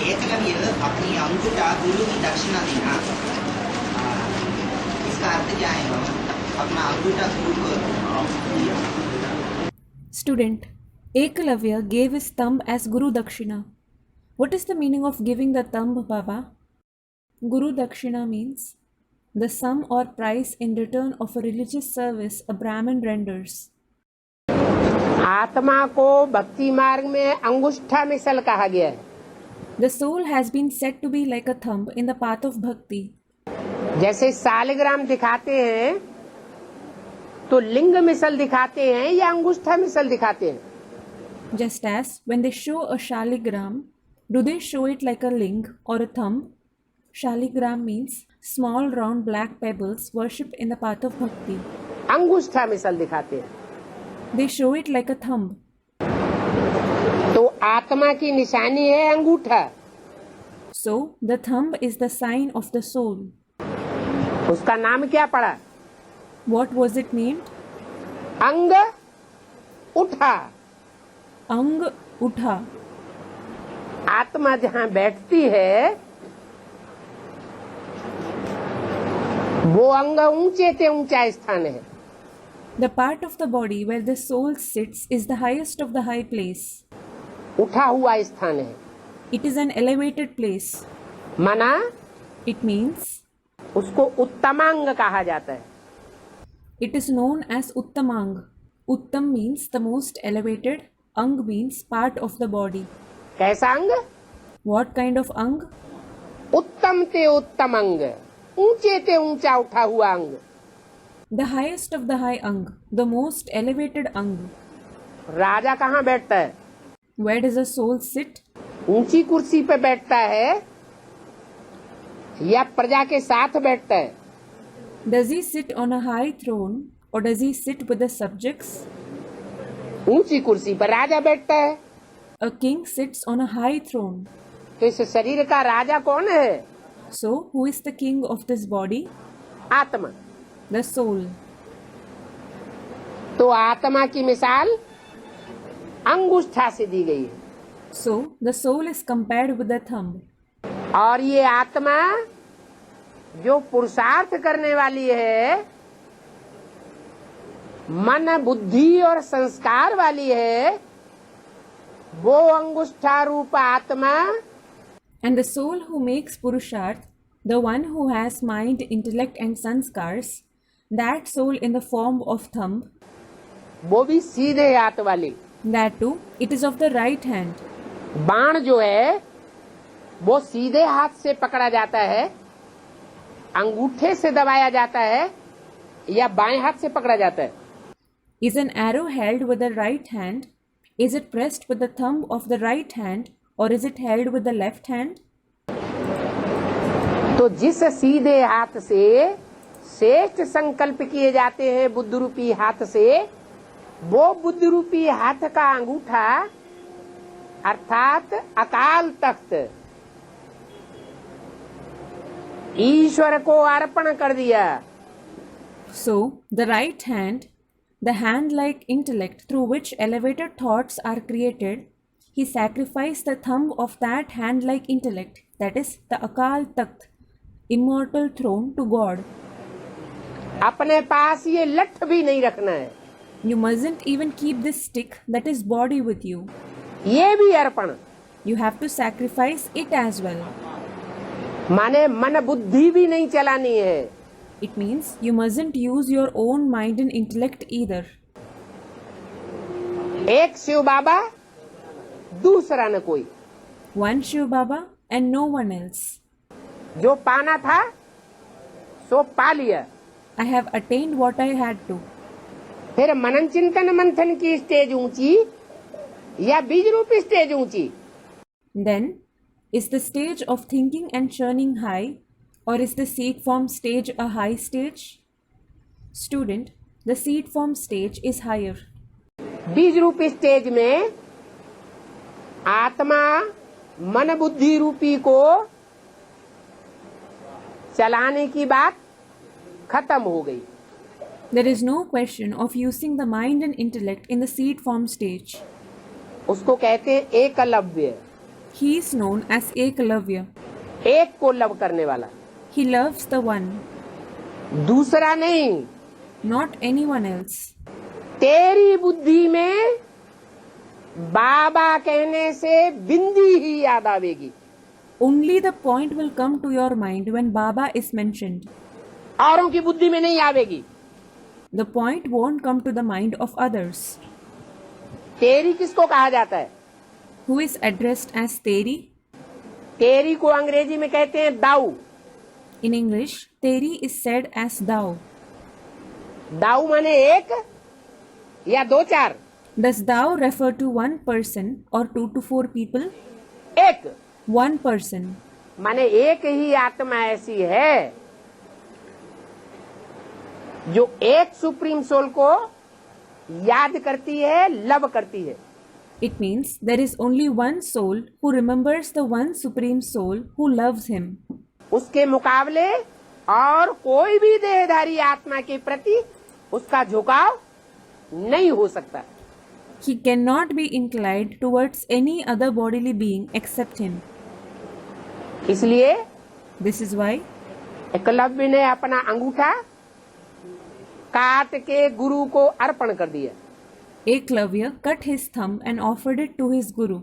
एकलव्य अपनी अंगूठा गुरु की दक्षिणा देना, इसका अर्थ क्या है बाबा? अपना अंगूठा गुरु को दिया। Student, Ekalavya gave his thumb as Guru Dakshina. What is the meaning of giving the thumb, Baba? Guru Dakshina means the sum or price in return of a religious service a Brahmin renders. आत्मा को भक्ति मार्ग में अंगुष्ठा मिसल कहा गया है। The soul has been said to be like a thumb in the path of bhakti. जैसे सालिग्राम दिखाते हैं तो लिंग मिसल दिखाते हैं या अंगुष्ठा मिसल दिखाते हैं? Just as when they show a shaligram, do they show it like a ling or a thumb? Shaligram means small round black pebbles worshipped in the path of bhakti. अंगुष्ठा मिसल दिखाते हैं। They show it like a thumb. तो आत्मा की निशानी है अंगूठा। So the thumb is the sign of the soul. उसका नाम क्या पड़ा? What was it named? अंग उठा। Ang Utha. आत्मा जहाँ बैठती है वो अंग ऊंचे से ऊंचा स्थान है। The part of the body where the soul sits is the highest of the high place. उठा हुआ स्थान है। It is an elevated place. माना It means उसको उत्तमांग कहा जाता है। it is known as Uttamang. Uttam means the most elevated. Ang means part of the body. कैसा अंग? What kind of ang? उत्तम ते उत्तम अंग, ऊंचे ते ऊंचा उठा हुआ अंग। The highest of the high ang, the most elevated ang. राजा कहाँ बैठता है? Where does a soul sit? ऊंची कुर्सी पे बैठता है या प्रजा के साथ बैठता है? Does he sit on a high throne or does he sit with the subjects? ऊंची कुर्सी पर राजा बैठता है। A king sits on a high throne. तो इस शरीर का राजा कौन है? So, who is the king of this body? आत्मा। The soul. तो आत्मा की मिसाल अंगुष्ठा से दी गई है। So, the soul is compared with the thumb. और ये आत्मा जो पुरुषार्थ करने वाली है, मन बुद्धि और संस्कार वाली है, वो अंगुष्ठा रूप आत्मा And the soul who makes Purusharth, the one who has mind, intellect and sanskars, that soul in the form of thumb, वो भी सीधे हाथ वाली। that too, it is of the right hand. बाण जो है वो सीधे हाथ से पकड़ा जाता है, अंगूठे से दबाया जाता है या बाएं हाथ से पकड़ा जाता है? Is an arrow held with the right hand? Is it pressed with the thumb of the right hand or is it held with the left hand? तो जिस सीधे हाथ से श्रेष्ठ संकल्प किए जाते हैं बुद्ध रूपी हाथ से, वो बुद्ध रूपी हाथ का अंगूठा अर्थात अकाल तख्त ईश्वर को अर्पण कर दिया। So, the right hand, the hand-like intellect through which elevated thoughts are created, he sacrificed the thumb of that hand-like intellect, that is the Akal Takht, immortal throne, to God. अपने पास ये लठ भी नहीं रखना है, You mustn't even keep this stick, that is body, with you. ये भी अर्पण। You have to sacrifice it as well. माने मन बुद्धि भी नहीं चलानी है। It means you mustn't use your own mind and intellect either. एक शिव बाबा, दूसरा न कोई। One Shiv Baba and no one else. जो पाना था सो पा लिया। I have attained what I had to. फिर मनन चिंतन मंथन की स्टेज ऊंची या बीज रूपी स्टेज ऊंची? Then, is the stage of thinking and churning high, or is the seed form stage a high stage? Student, the seed form stage is higher. बीज रूपी स्टेज में आत्मा मन बुद्धि रूपी को चलाने की बात खत्म हो गई। There is no question of using the mind and intellect in the seed form stage. उसको कहते हैं Eklavya. He is known as Ekalavya. एक को लव करने वाला, He loves the one, दूसरा नहीं। not anyone else. तेरी बुद्धि में बाबा कहने से बिंदी ही याद आवेगी, Only the point will come to your mind when Baba is mentioned. औरों की बुद्धि में नहीं आवेगी। The point won't come to the mind of others. तेरी किसको कहा जाता है? Who is addressed as Teri? तेरी को अंग्रेजी में कहते हैं दाऊ। In English, Teri is said as thou. दाऊ माने एक या दो चार? Does thou refer to one person or 2 to 4 people? एक One person. माने एक ही आत्मा ऐसी है जो एक सुप्रीम सोल को याद करती है, लव करती है। It means there is only one soul who remembers the one supreme soul who loves him. उसके मुकाबले और कोई भी देहधारी आत्मा के प्रति उसका झुकाव नहीं हो सकता। He cannot be inclined towards any other bodily being except him. इसलिए This is why एकलव्य ने अपना अंगूठा काट के गुरु को अर्पण कर दिया। Eklavya cut his thumb and offered it to his guru.